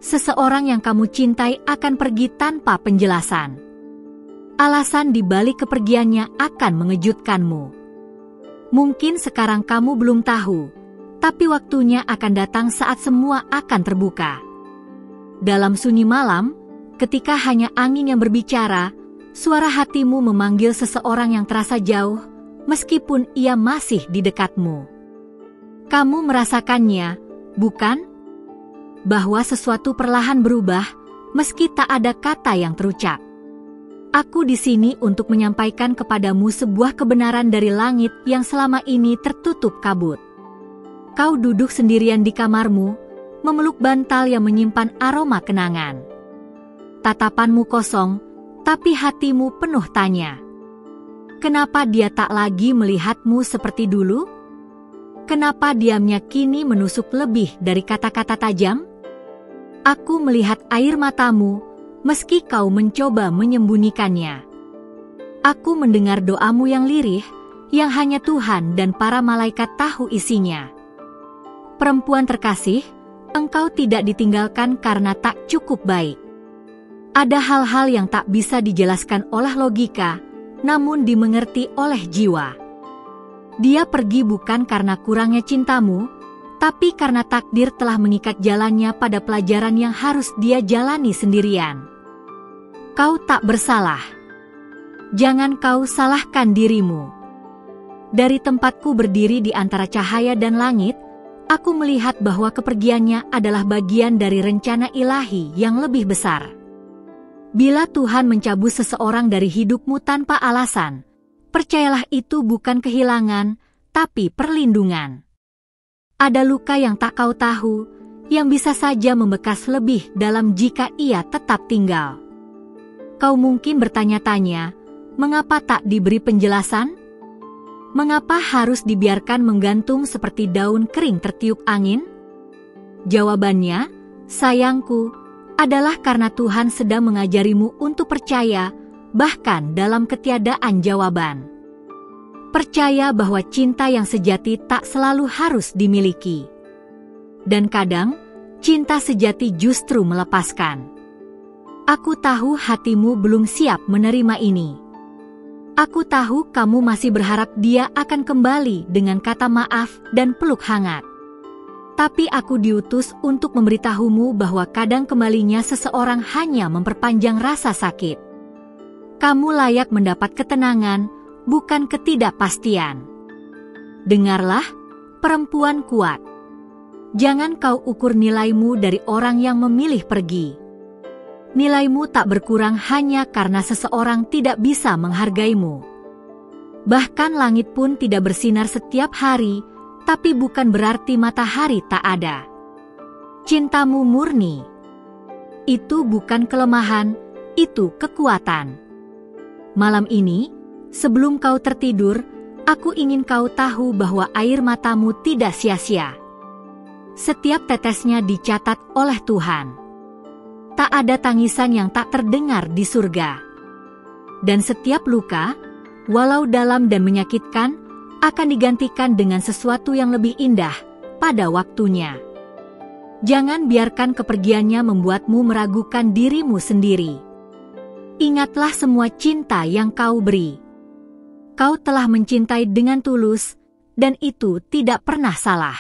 seseorang yang kamu cintai akan pergi tanpa penjelasan. Alasan di balik kepergiannya akan mengejutkanmu. Mungkin sekarang kamu belum tahu, tapi waktunya akan datang saat semua akan terbuka. Dalam sunyi malam, ketika hanya angin yang berbicara, suara hatimu memanggil seseorang yang terasa jauh, meskipun ia masih di dekatmu. Kamu merasakannya, bukan? Bahwa sesuatu perlahan berubah, meski tak ada kata yang terucap. Aku di sini untuk menyampaikan kepadamu sebuah kebenaran dari langit yang selama ini tertutup kabut. Kau duduk sendirian di kamarmu, memeluk bantal yang menyimpan aroma kenangan. Tatapanmu kosong, tapi hatimu penuh tanya. Kenapa dia tak lagi melihatmu seperti dulu? Kenapa diamnya kini menusuk lebih dari kata-kata tajam? Aku melihat air matamu, meski kau mencoba menyembunyikannya. Aku mendengar doamu yang lirih, yang hanya Tuhan dan para malaikat tahu isinya. Perempuan terkasih, engkau tidak ditinggalkan karena tak cukup baik. Ada hal-hal yang tak bisa dijelaskan oleh logika, namun dimengerti oleh jiwa. Dia pergi bukan karena kurangnya cintamu, tapi karena takdir telah mengikat jalannya pada pelajaran yang harus dia jalani sendirian. Kau tak bersalah. Jangan kau salahkan dirimu. Dari tempatku berdiri di antara cahaya dan langit, aku melihat bahwa kepergiannya adalah bagian dari rencana ilahi yang lebih besar. Bila Tuhan mencabut seseorang dari hidupmu tanpa alasan, percayalah itu bukan kehilangan, tapi perlindungan. Ada luka yang tak kau tahu, yang bisa saja membekas lebih dalam jika ia tetap tinggal. Kau mungkin bertanya-tanya, mengapa tak diberi penjelasan? Mengapa harus dibiarkan menggantung seperti daun kering tertiup angin? Jawabannya, sayangku, adalah karena Tuhan sedang mengajarimu untuk percaya, bahkan dalam ketiadaan jawaban. Percaya bahwa cinta yang sejati tak selalu harus dimiliki. Dan kadang, cinta sejati justru melepaskan. Aku tahu hatimu belum siap menerima ini. Aku tahu kamu masih berharap dia akan kembali dengan kata maaf dan peluk hangat. Tapi aku diutus untuk memberitahumu bahwa kadang kembalinya seseorang hanya memperpanjang rasa sakit. Kamu layak mendapat ketenangan, bukan ketidakpastian. Dengarlah, perempuan kuat. Jangan kau ukur nilaimu dari orang yang memilih pergi. Nilaimu tak berkurang hanya karena seseorang tidak bisa menghargaimu. Bahkan langit pun tidak bersinar setiap hari, tapi bukan berarti matahari tak ada. Cintamu murni. Itu bukan kelemahan, itu kekuatan. Malam ini, sebelum kau tertidur, aku ingin kau tahu bahwa air matamu tidak sia-sia. Setiap tetesnya dicatat oleh Tuhan. Tak ada tangisan yang tak terdengar di surga. Dan setiap luka, walau dalam dan menyakitkan, akan digantikan dengan sesuatu yang lebih indah pada waktunya. Jangan biarkan kepergiannya membuatmu meragukan dirimu sendiri. Ingatlah semua cinta yang kau beri. Kau telah mencintai dengan tulus, dan itu tidak pernah salah.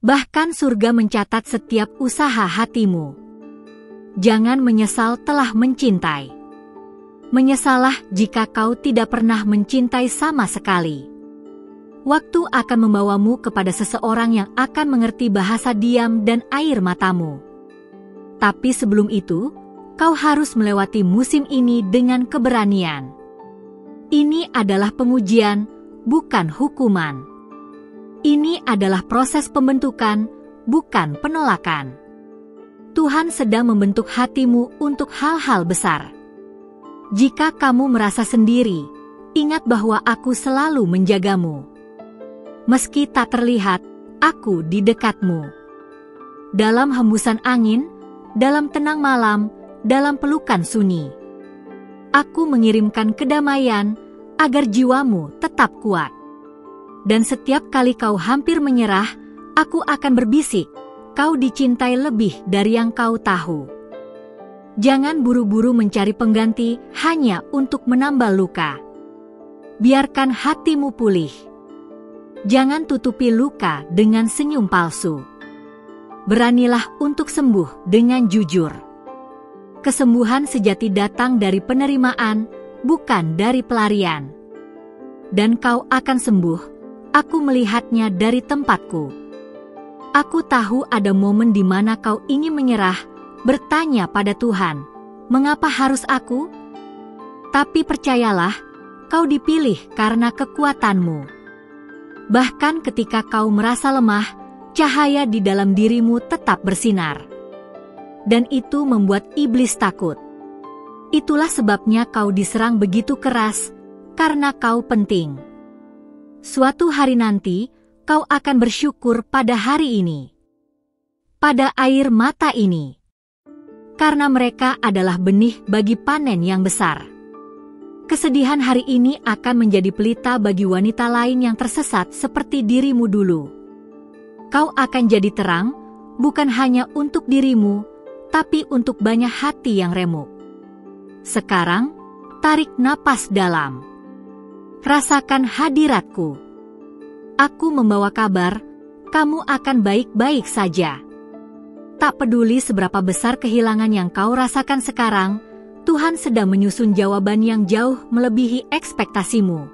Bahkan surga mencatat setiap usaha hatimu. Jangan menyesal telah mencintai. Menyesalah jika kau tidak pernah mencintai sama sekali. Waktu akan membawamu kepada seseorang yang akan mengerti bahasa diam dan air matamu. Tapi sebelum itu, kau harus melewati musim ini dengan keberanian. Ini adalah pengujian, bukan hukuman. Ini adalah proses pembentukan, bukan penolakan. Tuhan sedang membentuk hatimu untuk hal-hal besar. Jika kamu merasa sendiri, ingat bahwa aku selalu menjagamu. Meski tak terlihat, aku di dekatmu. Dalam hembusan angin, dalam tenang malam, dalam pelukan sunyi. Aku mengirimkan kedamaian agar jiwamu tetap kuat. Dan setiap kali kau hampir menyerah, aku akan berbisik, kau dicintai lebih dari yang kau tahu. Jangan buru-buru mencari pengganti hanya untuk menambal luka. Biarkan hatimu pulih. Jangan tutupi luka dengan senyum palsu. Beranilah untuk sembuh dengan jujur. Kesembuhan sejati datang dari penerimaan, bukan dari pelarian. Dan kau akan sembuh, aku melihatnya dari tempatku. Aku tahu ada momen di mana kau ingin menyerah, bertanya pada Tuhan, "Mengapa harus aku?" Tapi percayalah, kau dipilih karena kekuatanmu. Bahkan ketika kau merasa lemah, cahaya di dalam dirimu tetap bersinar. Dan itu membuat iblis takut. Itulah sebabnya kau diserang begitu keras, karena kau penting. Suatu hari nanti, kau akan bersyukur pada hari ini. Pada air mata ini. Karena mereka adalah benih bagi panen yang besar. Kesedihan hari ini akan menjadi pelita bagi wanita lain yang tersesat seperti dirimu dulu. Kau akan jadi terang, bukan hanya untuk dirimu, tapi untuk banyak hati yang remuk. Sekarang, tarik napas dalam. Rasakan hadiratku. Aku membawa kabar, kamu akan baik-baik saja. Tak peduli seberapa besar kehilangan yang kau rasakan sekarang, Tuhan sedang menyusun jawaban yang jauh melebihi ekspektasimu.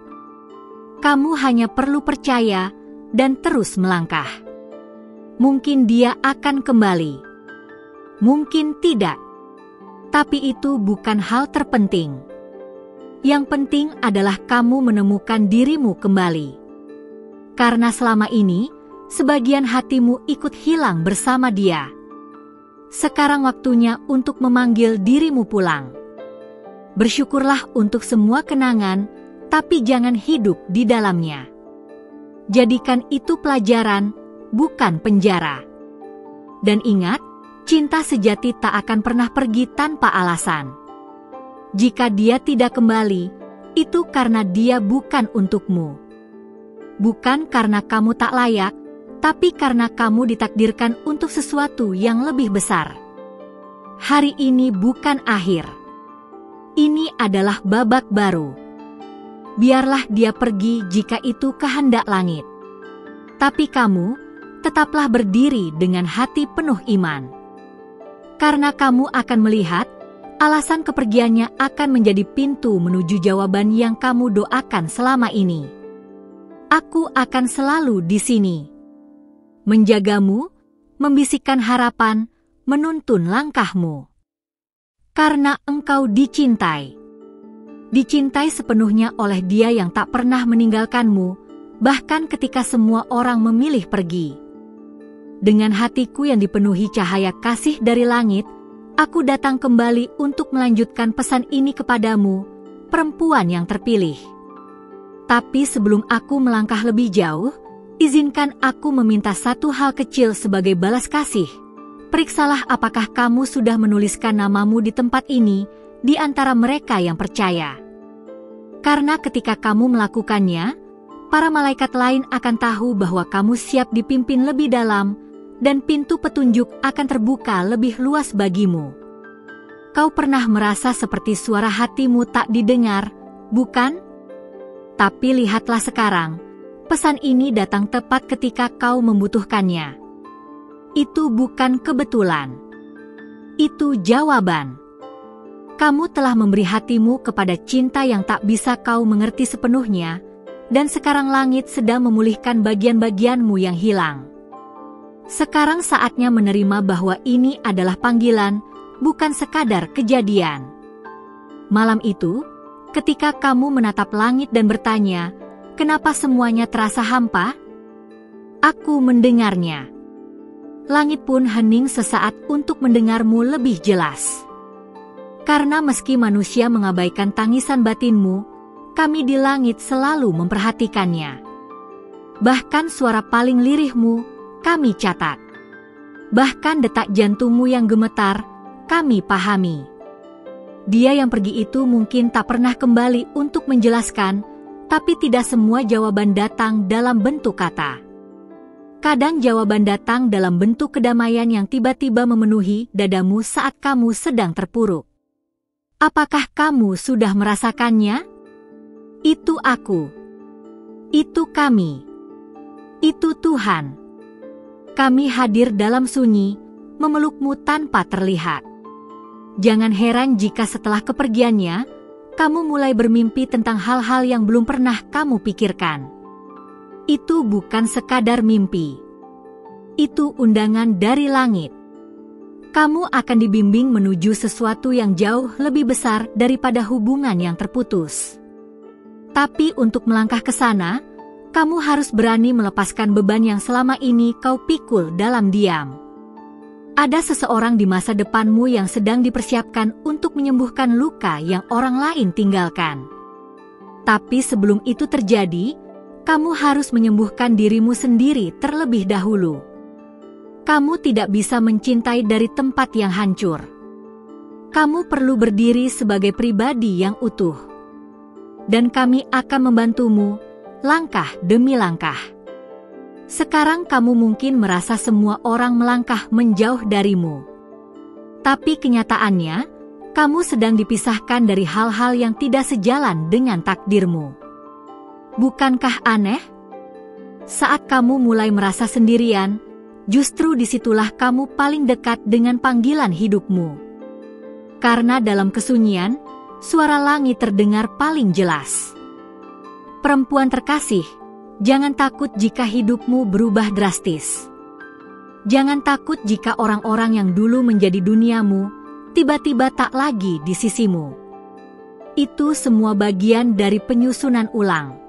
Kamu hanya perlu percaya dan terus melangkah. Mungkin dia akan kembali. Mungkin tidak. Tapi itu bukan hal terpenting. Yang penting adalah kamu menemukan dirimu kembali. Karena selama ini, sebagian hatimu ikut hilang bersama dia. Sekarang waktunya untuk memanggil dirimu pulang. Bersyukurlah untuk semua kenangan, tapi jangan hidup di dalamnya. Jadikan itu pelajaran, bukan penjara. Dan ingat, cinta sejati tak akan pernah pergi tanpa alasan. Jika dia tidak kembali, itu karena dia bukan untukmu. Bukan karena kamu tak layak, tapi karena kamu ditakdirkan untuk sesuatu yang lebih besar. Hari ini bukan akhir. Ini adalah babak baru. Biarlah dia pergi jika itu kehendak langit. Tapi kamu, tetaplah berdiri dengan hati penuh iman. Karena kamu akan melihat, alasan kepergiannya akan menjadi pintu menuju jawaban yang kamu doakan selama ini. Aku akan selalu di sini. Menjagamu, membisikkan harapan, menuntun langkahmu. Karena engkau dicintai. Dicintai sepenuhnya oleh Dia yang tak pernah meninggalkanmu, bahkan ketika semua orang memilih pergi. Dengan hatiku yang dipenuhi cahaya kasih dari langit, aku datang kembali untuk melanjutkan pesan ini kepadamu, perempuan yang terpilih. Tapi sebelum aku melangkah lebih jauh, izinkan aku meminta satu hal kecil sebagai balas kasih. Periksalah apakah kamu sudah menuliskan namamu di tempat ini, di antara mereka yang percaya. Karena ketika kamu melakukannya, para malaikat lain akan tahu bahwa kamu siap dipimpin lebih dalam, dan pintu petunjuk akan terbuka lebih luas bagimu. Kau pernah merasa seperti suara hatimu tak didengar, bukan? Tapi lihatlah sekarang, pesan ini datang tepat ketika kau membutuhkannya. Itu bukan kebetulan. Itu jawaban. Kamu telah memberi hatimu kepada cinta yang tak bisa kau mengerti sepenuhnya, dan sekarang langit sedang memulihkan bagian-bagianmu yang hilang. Sekarang saatnya menerima bahwa ini adalah panggilan, bukan sekadar kejadian. Malam itu, ketika kamu menatap langit dan bertanya, "Kenapa semuanya terasa hampa?" Aku mendengarnya. Langit pun hening sesaat untuk mendengarmu lebih jelas. Karena meski manusia mengabaikan tangisan batinmu, kami di langit selalu memperhatikannya. Bahkan suara paling lirihmu, kami catat. Bahkan detak jantungmu yang gemetar, kami pahami. Dia yang pergi itu mungkin tak pernah kembali untuk menjelaskan, tapi tidak semua jawaban datang dalam bentuk kata. Kadang jawaban datang dalam bentuk kedamaian yang tiba-tiba memenuhi dadamu saat kamu sedang terpuruk. Apakah kamu sudah merasakannya? Itu aku. Itu kami. Itu Tuhan. Kami hadir dalam sunyi, memelukmu tanpa terlihat. Jangan heran jika setelah kepergiannya, kamu mulai bermimpi tentang hal-hal yang belum pernah kamu pikirkan. Itu bukan sekadar mimpi. Itu undangan dari langit. Kamu akan dibimbing menuju sesuatu yang jauh lebih besar daripada hubungan yang terputus. Tapi untuk melangkah ke sana, kamu harus berani melepaskan beban yang selama ini kau pikul dalam diam. Ada seseorang di masa depanmu yang sedang dipersiapkan untuk menyembuhkan luka yang orang lain tinggalkan. Tapi sebelum itu terjadi, kamu harus menyembuhkan dirimu sendiri terlebih dahulu. Kamu tidak bisa mencintai dari tempat yang hancur. Kamu perlu berdiri sebagai pribadi yang utuh. Dan kami akan membantumu, langkah demi langkah. Sekarang kamu mungkin merasa semua orang melangkah menjauh darimu. Tapi kenyataannya, kamu sedang dipisahkan dari hal-hal yang tidak sejalan dengan takdirmu. Bukankah aneh? Saat kamu mulai merasa sendirian, justru disitulah kamu paling dekat dengan panggilan hidupmu. Karena dalam kesunyian, suara langit terdengar paling jelas. Perempuan terkasih, jangan takut jika hidupmu berubah drastis. Jangan takut jika orang-orang yang dulu menjadi duniamu, tiba-tiba tak lagi di sisimu. Itu semua bagian dari penyusunan ulang.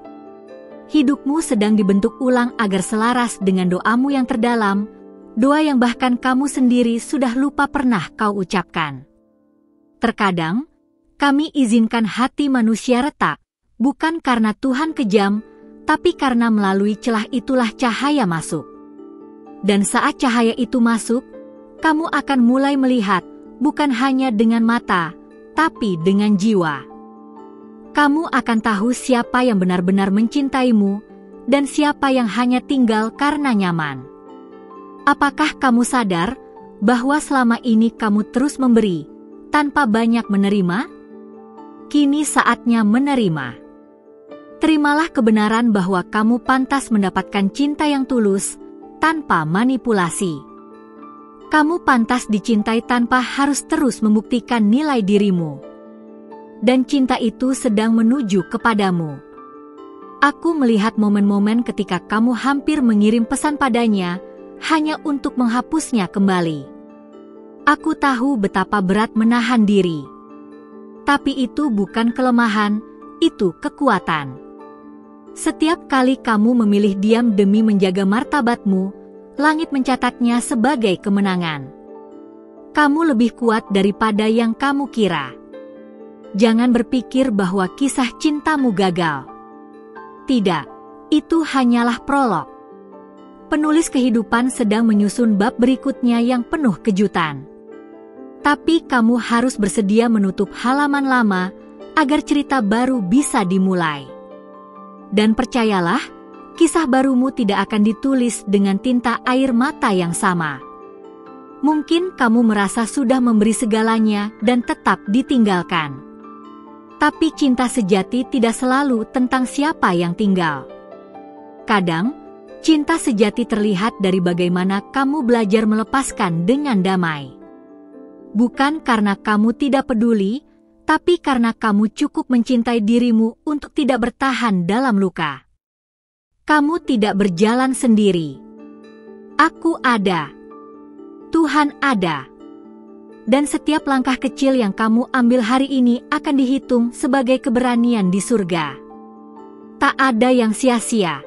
Hidupmu sedang dibentuk ulang agar selaras dengan doamu yang terdalam, doa yang bahkan kamu sendiri sudah lupa pernah kau ucapkan. Terkadang, kami izinkan hati manusia retak, bukan karena Tuhan kejam, tapi karena melalui celah itulah cahaya masuk. Dan saat cahaya itu masuk, kamu akan mulai melihat, bukan hanya dengan mata, tapi dengan jiwa. Kamu akan tahu siapa yang benar-benar mencintaimu, dan siapa yang hanya tinggal karena nyaman. Apakah kamu sadar bahwa selama ini kamu terus memberi, tanpa banyak menerima? Kini saatnya menerima. Terimalah kebenaran bahwa kamu pantas mendapatkan cinta yang tulus, tanpa manipulasi. Kamu pantas dicintai tanpa harus terus membuktikan nilai dirimu. Dan cinta itu sedang menuju kepadamu. Aku melihat momen-momen ketika kamu hampir mengirim pesan padanya, hanya untuk menghapusnya kembali. Aku tahu betapa berat menahan diri. Tapi itu bukan kelemahan, itu kekuatan. Setiap kali kamu memilih diam demi menjaga martabatmu, langit mencatatnya sebagai kemenangan. Kamu lebih kuat daripada yang kamu kira. Jangan berpikir bahwa kisah cintamu gagal. Tidak, itu hanyalah prolog. Penulis kehidupan sedang menyusun bab berikutnya yang penuh kejutan. Tapi kamu harus bersedia menutup halaman lama agar cerita baru bisa dimulai. Dan percayalah, kisah barumu tidak akan ditulis dengan tinta air mata yang sama. Mungkin kamu merasa sudah memberi segalanya dan tetap ditinggalkan. Tapi cinta sejati tidak selalu tentang siapa yang tinggal. Kadang, cinta sejati terlihat dari bagaimana kamu belajar melepaskan dengan damai. Bukan karena kamu tidak peduli, tapi karena kamu cukup mencintai dirimu untuk tidak bertahan dalam luka. Kamu tidak berjalan sendiri. Aku ada. Tuhan ada. Dan setiap langkah kecil yang kamu ambil hari ini akan dihitung sebagai keberanian di surga. Tak ada yang sia-sia.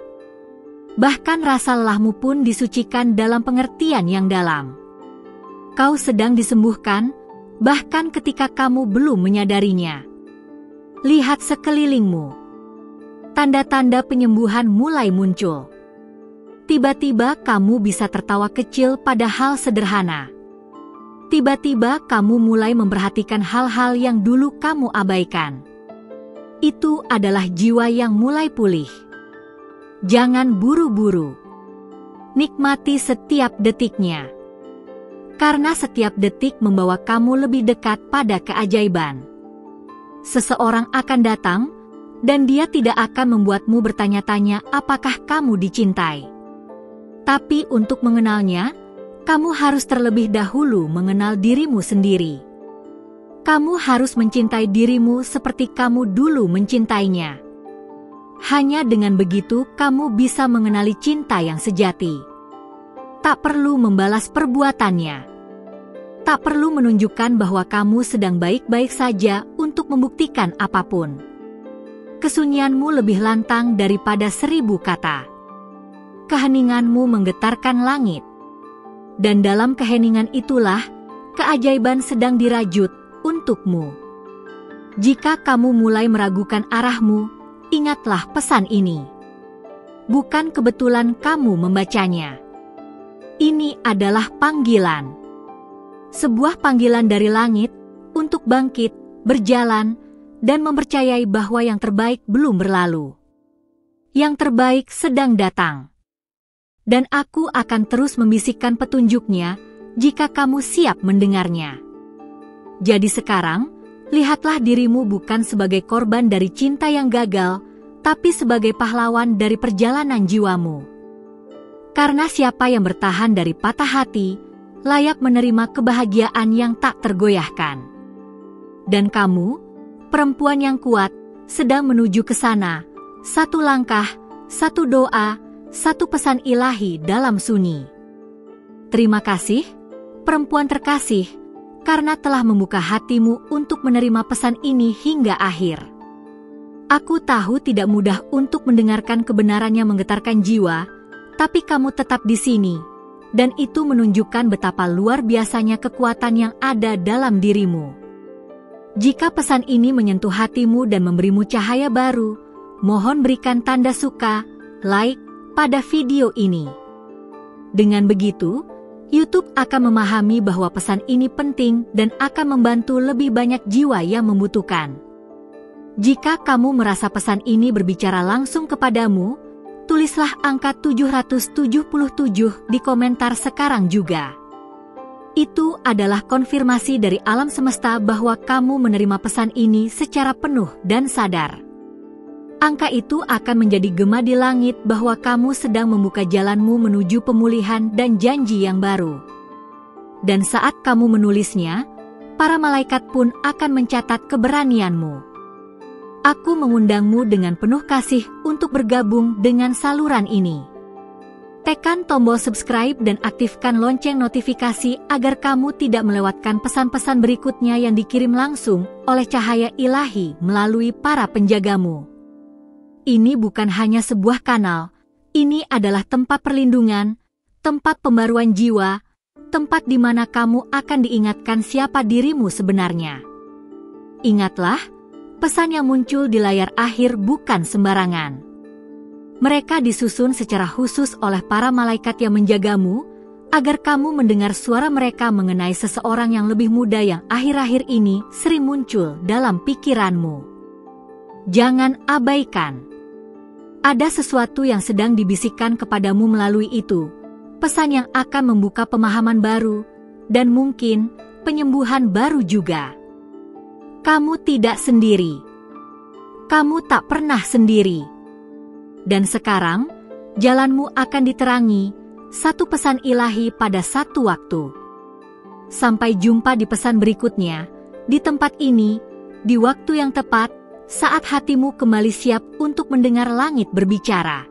Bahkan rasa lelahmu pun disucikan dalam pengertian yang dalam. Kau sedang disembuhkan, bahkan ketika kamu belum menyadarinya. Lihat sekelilingmu. Tanda-tanda penyembuhan mulai muncul. Tiba-tiba kamu bisa tertawa kecil pada hal sederhana. Tiba-tiba kamu mulai memperhatikan hal-hal yang dulu kamu abaikan. Itu adalah jiwa yang mulai pulih. Jangan buru-buru. Nikmati setiap detiknya. Karena setiap detik membawa kamu lebih dekat pada keajaiban. Seseorang akan datang, dan dia tidak akan membuatmu bertanya-tanya apakah kamu dicintai. Tapi untuk mengenalnya, kamu harus terlebih dahulu mengenal dirimu sendiri. Kamu harus mencintai dirimu seperti kamu dulu mencintainya. Hanya dengan begitu kamu bisa mengenali cinta yang sejati. Tak perlu membalas perbuatannya. Tak perlu menunjukkan bahwa kamu sedang baik-baik saja untuk membuktikan apapun. Kesunyianmu lebih lantang daripada 1000 kata. Keheninganmu menggetarkan langit. Dan dalam keheningan itulah, keajaiban sedang dirajut untukmu. Jika kamu mulai meragukan arahmu, ingatlah pesan ini. Bukan kebetulan kamu membacanya. Ini adalah panggilan. Sebuah panggilan dari langit untuk bangkit, berjalan, dan mempercayai bahwa yang terbaik belum berlalu. Yang terbaik sedang datang. Dan aku akan terus membisikkan petunjuknya jika kamu siap mendengarnya. Jadi sekarang, lihatlah dirimu bukan sebagai korban dari cinta yang gagal, tapi sebagai pahlawan dari perjalanan jiwamu. Karena siapa yang bertahan dari patah hati, layak menerima kebahagiaan yang tak tergoyahkan. Dan kamu, perempuan yang kuat, sedang menuju ke sana. Satu langkah, satu doa, satu pesan ilahi dalam sunyi. Terima kasih, perempuan terkasih, karena telah membuka hatimu untuk menerima pesan ini hingga akhir. Aku tahu tidak mudah untuk mendengarkan kebenaran yang menggetarkan jiwa, tapi kamu tetap di sini, dan itu menunjukkan betapa luar biasanya kekuatan yang ada dalam dirimu. Jika pesan ini menyentuh hatimu dan memberimu cahaya baru, mohon berikan tanda suka, like, pada video ini. Dengan begitu, YouTube akan memahami bahwa pesan ini penting dan akan membantu lebih banyak jiwa yang membutuhkan. Jika kamu merasa pesan ini berbicara langsung kepadamu, tulislah angka 777 di komentar sekarang juga. Itu adalah konfirmasi dari alam semesta bahwa kamu menerima pesan ini secara penuh dan sadar. Angka itu akan menjadi gema di langit bahwa kamu sedang membuka jalanmu menuju pemulihan dan janji yang baru. Dan saat kamu menulisnya, para malaikat pun akan mencatat keberanianmu. Aku mengundangmu dengan penuh kasih untuk bergabung dengan saluran ini. Tekan tombol subscribe dan aktifkan lonceng notifikasi agar kamu tidak melewatkan pesan-pesan berikutnya yang dikirim langsung oleh cahaya ilahi melalui para penjagamu. Ini bukan hanya sebuah kanal, ini adalah tempat perlindungan, tempat pembaruan jiwa, tempat di mana kamu akan diingatkan siapa dirimu sebenarnya. Ingatlah, pesan yang muncul di layar akhir bukan sembarangan. Mereka disusun secara khusus oleh para malaikat yang menjagamu, agar kamu mendengar suara mereka mengenai seseorang yang lebih muda yang akhir-akhir ini sering muncul dalam pikiranmu. Jangan abaikan. Ada sesuatu yang sedang dibisikkan kepadamu melalui itu, pesan yang akan membuka pemahaman baru, dan mungkin penyembuhan baru juga. Kamu tidak sendiri. Kamu tak pernah sendiri. Dan sekarang, jalanmu akan diterangi, satu pesan ilahi pada satu waktu. Sampai jumpa di pesan berikutnya, di tempat ini, di waktu yang tepat, saat hatimu kembali siap untuk mendengar langit berbicara.